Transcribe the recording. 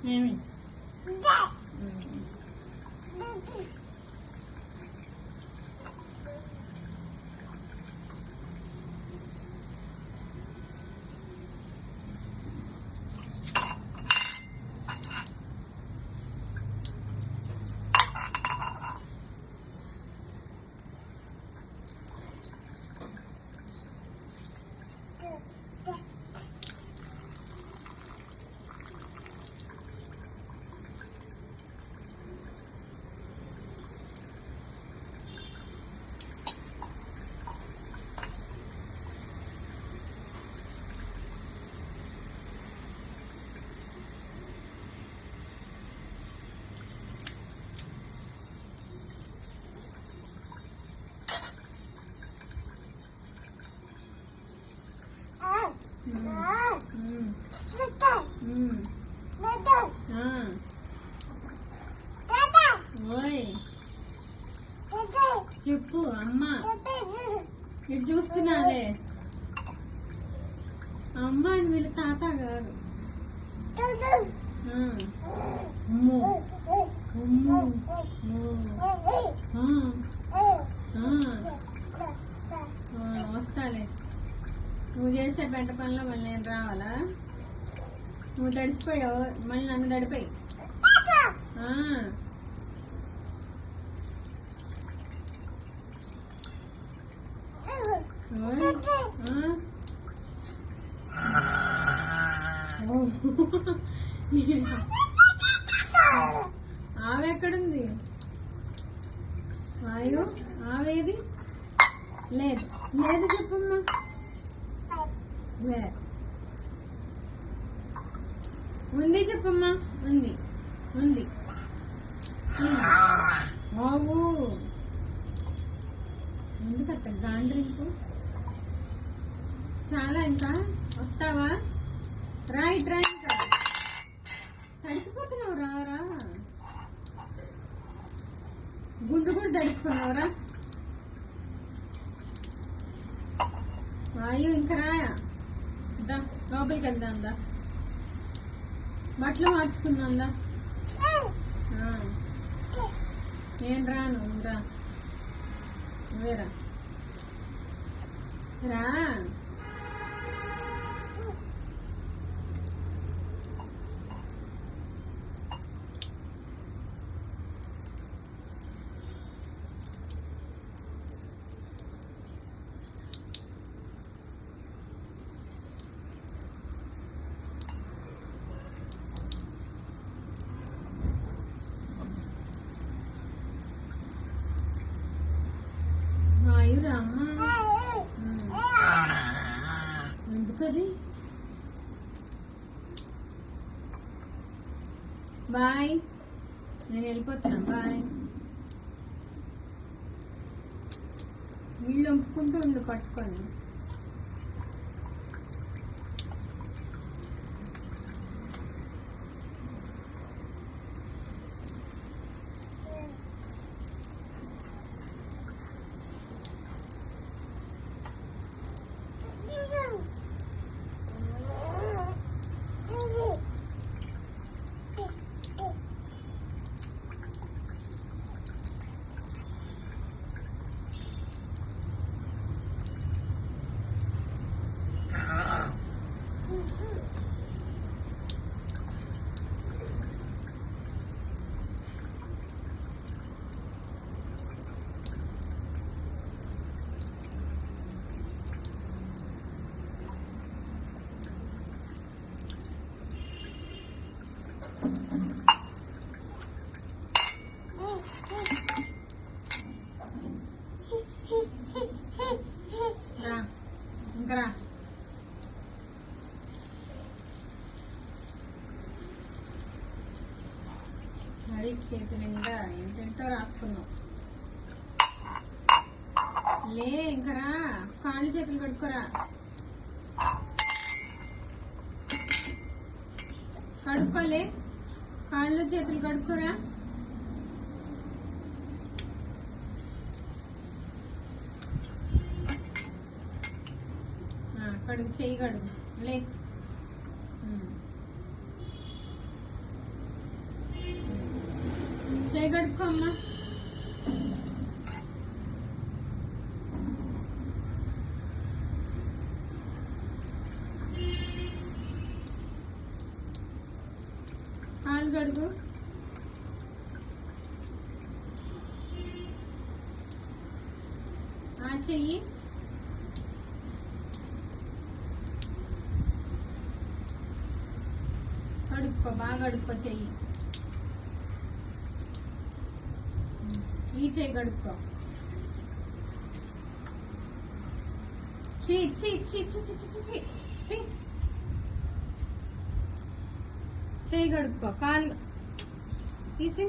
ఏమి చెప్పు అమ్మా ఇటు చూస్తున్నాలే అమ్మ అని వీళ్ళు తాత గారు వస్తాలే నువ్వు చేసే పెంట పనిలో మళ్ళీ నేను రావాలా నువ్వు తడిసిపోయావు మళ్ళీ నన్ను తడిపోయి ఆమె ఎక్కడుంది వాయు ఆవేది లేదు లేదు చెప్పమ్మా లేదు ఉంది చెప్పమ్మా ఉంది ఉంది బాబు ఎందుకట్ట గాండ్రింపు చాలా ఇంకా వస్తావా రైట్ రైట్ తడిసిపోతున్నావు రా గుండు కూడా తడుపుకున్నావురా వాయు ఇంకా రాయా లోపలికి వెళ్దాందా బట్టలు మార్చుకున్నాందా నేను రాను రా నువ్వేరా రా అమ్మా ఎందుకది బాయ్ నేను వెళ్ళిపోతున్నా బాయ్ వీళ్ళు ఒప్పుకుంటూ ఉండు పట్టుకొని ఇంకా మరి చేతి నిండా ఏంటంటో రాసుకున్నావు లే ఇంకరా కాళ్ళు చేతులు కడుక్కోరా కడుక్కోలే కాళ్ళు చేతులు కడుక్కోరా కడుగు చెయ్యి కడుగు లే చేయి కడుక్కో అమ్మా. కాలు కడుగు. చెయ్యి కడుక్కో, బాగా కడుక్కో చెయ్యి. ఈ చెయ్యి కడుక్కో. చీ చీ చీ చీ చీ చీ చీ. చెయ్యి కడుక్కో. కాలు తీసి